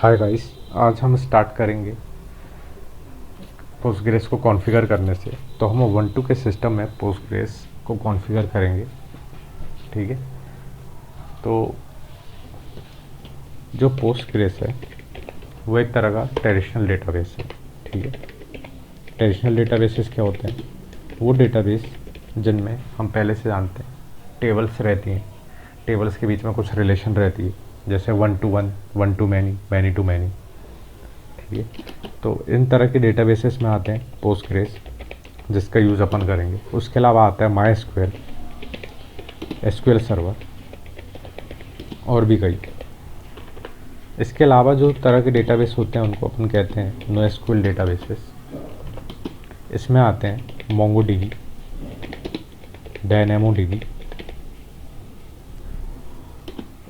Hi guys, आज हम start करेंगे पोस्टग्रेस को कॉन्फ़िगर करने से। तो हम उबंटू के सिस्टम में पोस्टग्रेस को कॉन्फ़िगर करेंगे। ठीक है, तो जो पोस्टग्रेस है वो एक तरह का ट्रेडिशनल डेटाबेस है। ठीक है, ट्रेडिशनल डेटाबेसेस क्या होते हैं? वो डेटाबेस जिनमें हम पहले से जानते हैं टेबल्स रहती हैं, टेबल्स के बीच में कुछ रिलेशन रहती है, जैसे 1 to 1, 1 to many, many to many. ठीक है, तो इन तरह के डेटाबेसेस में आते हैं पोस्टग्रेस, जिसका यूज़ अपन करेंगे। उसके अलावा आता है माई स्क्वेल, एसक्यूएल सर्वर और भी कई। इसके अलावा जो तरह के डेटाबेस होते हैं उनको अपन कहते हैं नो एसक्यूएल डेटाबेसेस। इसमें आते हैं मोंगो डीबी, डायनेमो डीबी,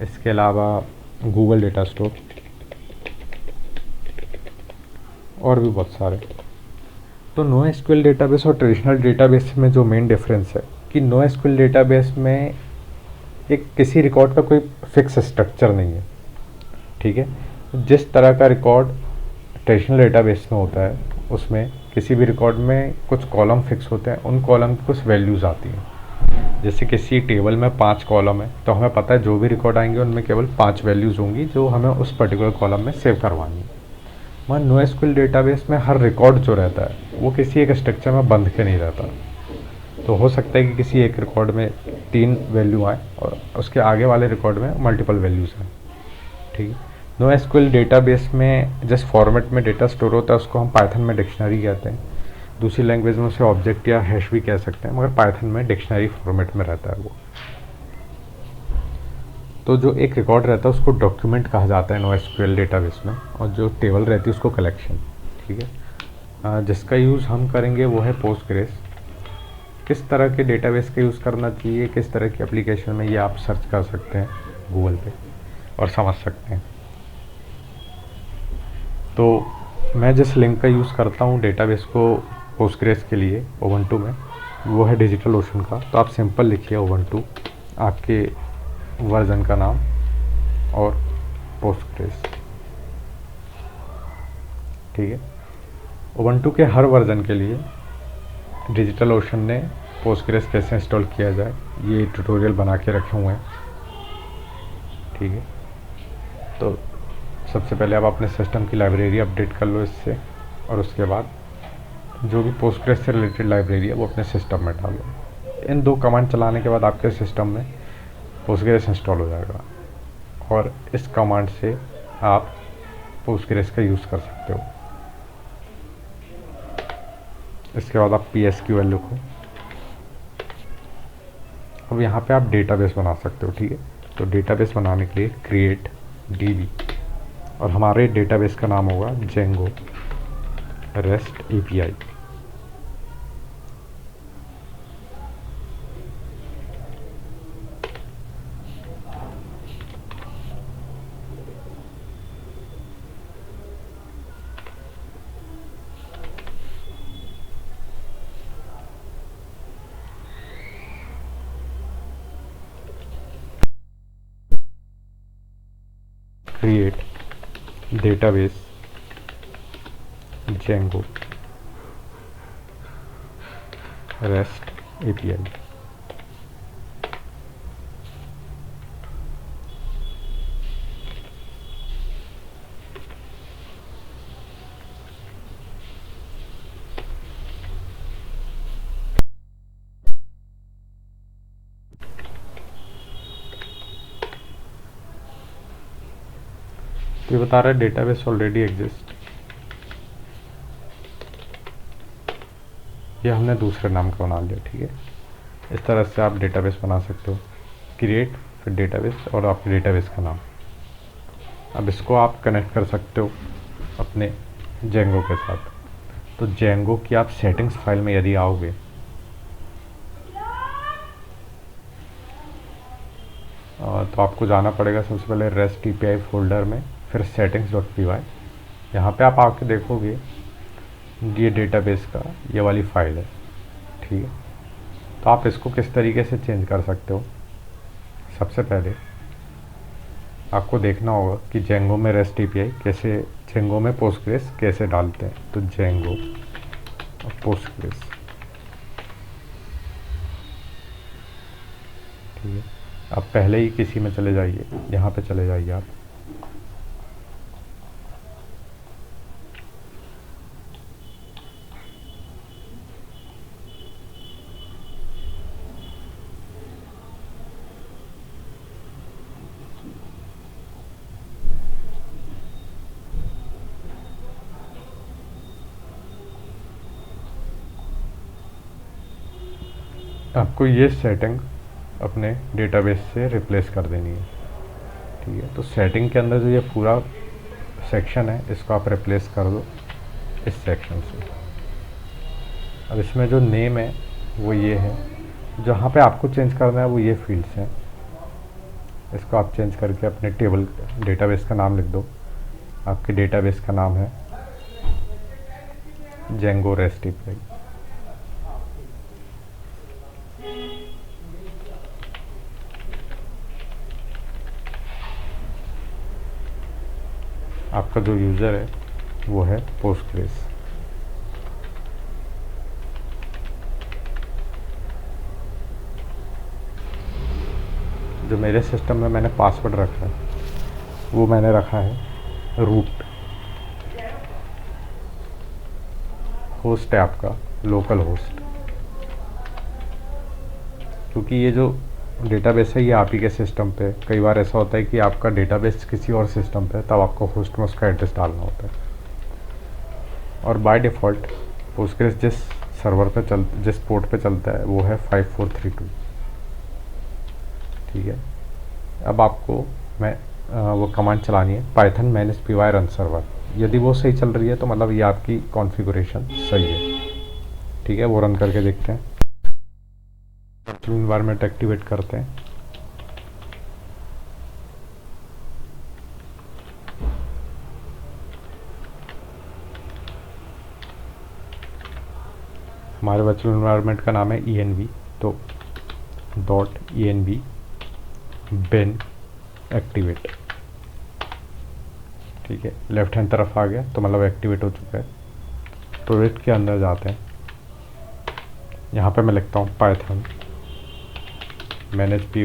इसके अलावा गूगल डेटा स्टोर और भी बहुत सारे। तो नो एसक्यूएल डेटाबेस और ट्रेडिशनल डेटाबेस में जो मेन डिफरेंस है कि नो एसक्यूएल डेटाबेस में एक किसी रिकॉर्ड का कोई फिक्स स्ट्रक्चर नहीं है। ठीक है, जिस तरह का रिकॉर्ड ट्रेडिशनल डेटाबेस में होता है उसमें किसी भी रिकॉर्ड में कुछ कॉलम फिक्स होते हैं, उन कॉलम की कुछ वैल्यूज़ आती हैं। जैसे किसी टेबल में 5 कॉलम है तो हमें पता है जो भी रिकॉर्ड आएंगे उनमें केवल 5 वैल्यूज़ होंगी जो हमें उस पर्टिकुलर कॉलम में सेव करवानी है। मगर नो एसक्यूएल डेटाबेस में हर रिकॉर्ड जो रहता है वो किसी एक स्ट्रक्चर में बंध के नहीं रहता। तो हो सकता है कि किसी एक रिकॉर्ड में 3 वैल्यू आए और उसके आगे वाले रिकॉर्ड में मल्टीपल वैल्यूज़ आए। ठीक है, नो एसक्यूएल डेटाबेस में जिस फॉर्मेट में डेटा स्टोर होता है उसको हम पाइथन में डिक्शनरी कहते हैं। दूसरी लैंग्वेज में उसे ऑब्जेक्ट या हैश भी कह सकते हैं, मगर पाइथन में डिक्शनरी फॉर्मेट में रहता है वो। तो जो एक रिकॉर्ड रहता है उसको डॉक्यूमेंट कहा जाता है नो एसक्यूएल डेटाबेस में, और जो टेबल रहती है उसको कलेक्शन। ठीक है, जिसका यूज़ हम करेंगे वो है पोस्टग्रेस। किस तरह के डेटाबेस का यूज़ करना चाहिए, किस तरह की एप्लीकेशन में, ये आप सर्च कर सकते हैं गूगल पे और समझ सकते हैं। तो मैं जिस लिंक का यूज़ करता हूँ डेटाबेस को पोस्टग्रेस के लिए उबंटू में, वो है डिजिटल ओशन का। तो आप सिंपल लिखिए उबंटू, आपके वर्जन का नाम और पोस्टग्रेस। ठीक है, उबंटू के हर वर्जन के लिए डिजिटल ओशन ने पोस्टग्रेस कैसे इंस्टॉल किया जाए ये ट्यूटोरियल बना के रखे हुए हैं। ठीक है, तो सबसे पहले आप अपने सिस्टम की लाइब्रेरी अपडेट कर लो इससे, और उसके बाद जो भी पोस्टग्रेस से रिलेटेड लाइब्रेरी है वो अपने सिस्टम में डालो। इन 2 कमांड चलाने के बाद आपके सिस्टम में पोस्टग्रेस इंस्टॉल हो जाएगा, और इस कमांड से आप पोस्टग्रेस का यूज़ कर सकते हो। इसके बाद आप PSQL लिखो। अब यहाँ पे आप डेटाबेस बना सकते हो। ठीक है, तो डेटाबेस बनाने के लिए क्रिएट DB, और हमारे डेटाबेस का नाम होगा Django rest API। Create database Django rest API। तो ये बता रहा है डेटाबेस ऑलरेडी एग्जिस्ट। ये हमने दूसरे नाम का बना लिया। ठीक है, इस तरह से आप डेटाबेस बना सकते हो, क्रिएट फिर डेटाबेस और आपके डेटाबेस का नाम। अब इसको आप कनेक्ट कर सकते हो अपने जेंगो के साथ। तो जेंगो की आप सेटिंग्स फाइल में यदि आओगे तो आपको जाना पड़ेगा सबसे पहले रेस्ट API फोल्डर में, फिर settings.py। यहाँ पे आप आके देखोगे ये डेटाबेस का ये वाली फाइल है। ठीक है, तो आप इसको किस तरीके से चेंज कर सकते हो। सबसे पहले आपको देखना होगा कि जेंगो में रेस्ट एपीआई कैसे, जेंगो में पोस्टग्रेस कैसे डालते हैं। तो जेंगो और पोस्टग्रेस, ठीक है। अब पहले ही किसी में चले जाइए, यहाँ पे चले जाइए आप, आपको ये सेटिंग अपने डेटाबेस से रिप्लेस कर देनी है, ठीक है। तो सेटिंग के अंदर जो ये पूरा सेक्शन है, इसको आप रिप्लेस कर दो इस सेक्शन से। अब इसमें जो नेम है वो ये है, जहाँ पे आपको चेंज करना है वो ये फील्ड्स हैं। इसको आप चेंज करके अपने टेबल डेटाबेस का नाम लिख दो। आपके डेटाबेस का नाम है जेंगो रेस्ट एपीआई। आपका जो यूज़र है वो है पोस्टग्रेस। जो मेरे सिस्टम में मैंने पासवर्ड रखा है वो मैंने रखा है रूट। होस्ट है आपका लोकल होस्ट, क्योंकि ये जो डेटाबेस है ये आप ही के सिस्टम पे। कई बार ऐसा होता है कि आपका डेटाबेस किसी और सिस्टम पे है, तब आपको होस्ट में उसका एड्रेस डालना होता है। और बाय डिफ़ॉल्ट पोस्टग्रेस जिस पोर्ट पे चलता है वो है 5432, ठीक है। अब आपको वो कमांड चलानी है Python manage py run server. यदि वो सही चल रही है तो मतलब ये आपकी कॉन्फ़िगरेशन सही है, ठीक है। वो रन करके देखते हैं। वर्चुअल इन्वायरमेंट एक्टिवेट करते हैं। हमारे वर्चुअल इन्वायरमेंट का नाम है env, तो .env bin एक्टिवेट, ठीक है। लेफ्ट हैंड तरफ आ गया तो मतलब एक्टिवेट हो चुका है। प्रोजेक्ट के अंदर जाते हैं। यहाँ पे मैं लिखता हूँ Python manage py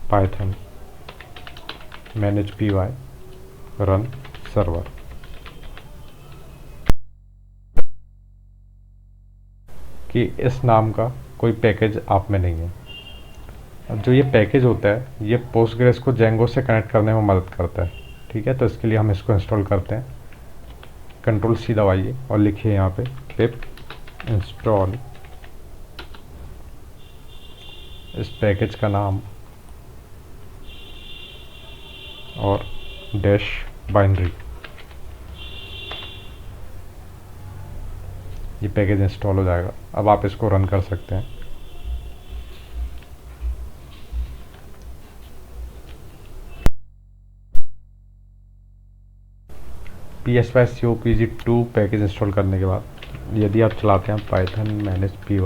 Python manage py run server. कि इस नाम का कोई पैकेज आप में नहीं है। अब जो ये पैकेज होता है ये पोस्टग्रेस को जेंगो से कनेक्ट करने में मदद करता है, ठीक है। तो इसके लिए हम इसको इंस्टॉल करते हैं। Ctrl+C दबाइए और लिखिए यहाँ पे पिप इंस्टॉल इस पैकेज का नाम और डैश बाइनरी। ये पैकेज इंस्टॉल हो जाएगा। अब आप इसको रन कर सकते हैं। PSYCOPG2 पैकेज इंस्टॉल करने के बाद यदि आप चलाते हैं Python manage py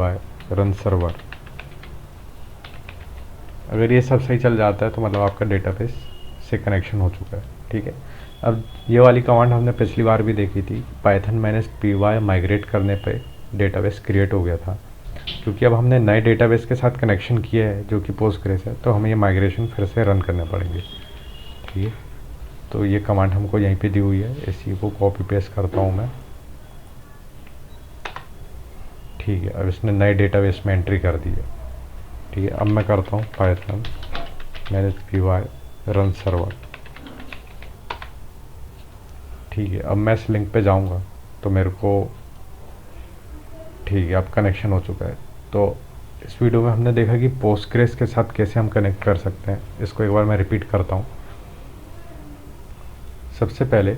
run server, अगर ये सब सही चल जाता है तो मतलब आपका डेटाबेस से कनेक्शन हो चुका है, ठीक है। अब ये वाली कमांड हमने पिछली बार भी देखी थी। पाइथन मैनेज py माइग्रेट करने पे डेटाबेस क्रिएट हो गया था, क्योंकि अब हमने नए डेटाबेस के साथ कनेक्शन किया है जो कि पोस्टग्रेस है, तो हमें ये माइग्रेशन फिर से रन करने पड़ेंगे, ठीक है। तो ये कमांड हमको यहीं पे दी हुई है, इसी को कॉपी पेस्ट करता हूँ मैं, ठीक है। अब इसने नए डेटाबेस में एंट्री कर दी है, ठीक है। अब मैं करता हूँ Python manage py run server, ठीक है। अब मैं इस लिंक पे जाऊँगा तो मेरे को, ठीक है, अब कनेक्शन हो चुका है। तो इस वीडियो में हमने देखा कि पोस्टग्रेस के साथ कैसे हम कनेक्ट कर सकते हैं। इसको एक बार मैं रिपीट करता हूँ। सबसे पहले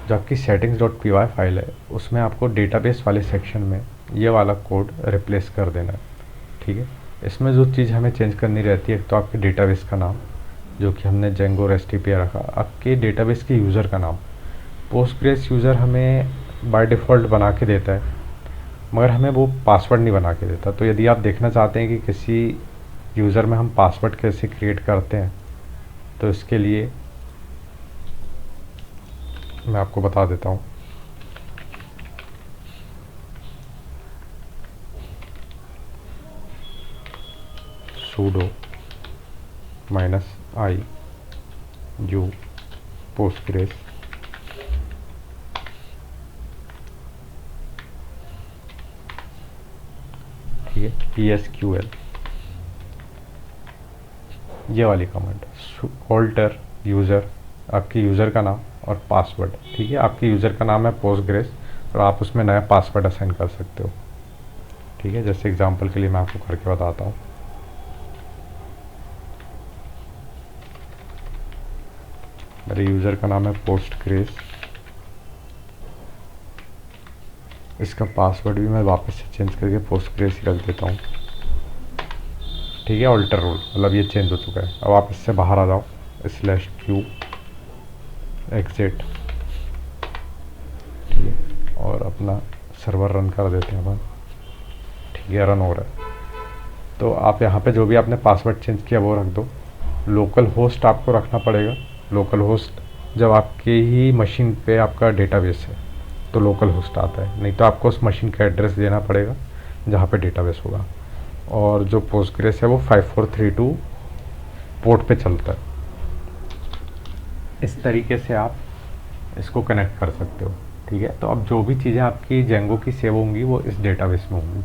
जो आपकी settings.py फाइल है उसमें आपको डेटाबेस वाले सेक्शन में ये वाला कोड रिप्लेस कर देना है, ठीक है। इसमें जो चीज़ हमें चेंज करनी रहती है, तो आपके डेटाबेस का नाम जो कि हमने जेंगो रेस्ट एपीआई रखा, आपके डेटाबेस के यूज़र का नाम पोस्टग्रेस यूज़र हमें बाय डिफ़ॉल्ट बना के देता है, मगर हमें वो पासवर्ड नहीं बना के देता। तो यदि आप देखना चाहते हैं कि किसी यूज़र में हम पासवर्ड कैसे क्रिएट करते हैं, तो इसके लिए मैं आपको बता देता हूँ। sudo -i u postgres ठीक है, PSQL, ये वाली कमांड ऑल्टर यूज़र, आपकी यूज़र का नाम और पासवर्ड। ठीक है, आपके यूज़र का नाम है पोस्टग्रेस और आप उसमें नया पासवर्ड असाइन कर सकते हो। ठीक है, जैसे एग्जांपल के लिए मैं आपको करके बताता हूँ। मेरे यूज़र का नाम है पोस्टग्रेस, इसका पासवर्ड भी मैं वापस से चेंज करके पोस्टग्रेस ही रख देता हूँ। ठीक है, ऑल्टर रोल मतलब ये चेंज हो चुका है। अब आप इससे बाहर आ जाओ, /q एग्जिट, ठीक है, और अपना सर्वर रन कर देते हैं अपन। ठीक है, रन हो रहा है। तो आप यहाँ पे जो भी आपने पासवर्ड चेंज किया वो रख दो। लोकल होस्ट आपको रखना पड़ेगा। लोकल होस्ट जब आपके ही मशीन पे आपका डेटाबेस है तो लोकल होस्ट आता है, नहीं तो आपको उस मशीन का एड्रेस देना पड़ेगा जहाँ पे डेटाबेस होगा। और जो पोस्टग्रेस है वो 5432 पोर्ट पे चलता है। इस तरीके से आप इसको कनेक्ट कर सकते हो। ठीक है, तो अब जो भी चीज़ें आपकी जेंगो की सेव होंगी वो इस डेटाबेस में होंगी।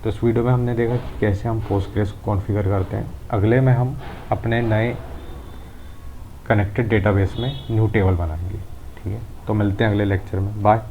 तो इस वीडियो में हमने देखा कि कैसे हम पोस्टग्रेस को कॉन्फ़िगर करते हैं। अगले में हम अपने नए कनेक्टेड डेटाबेस में न्यू टेबल बनाएंगे। ठीक है, तो मिलते हैं अगले लेक्चर में। बाय।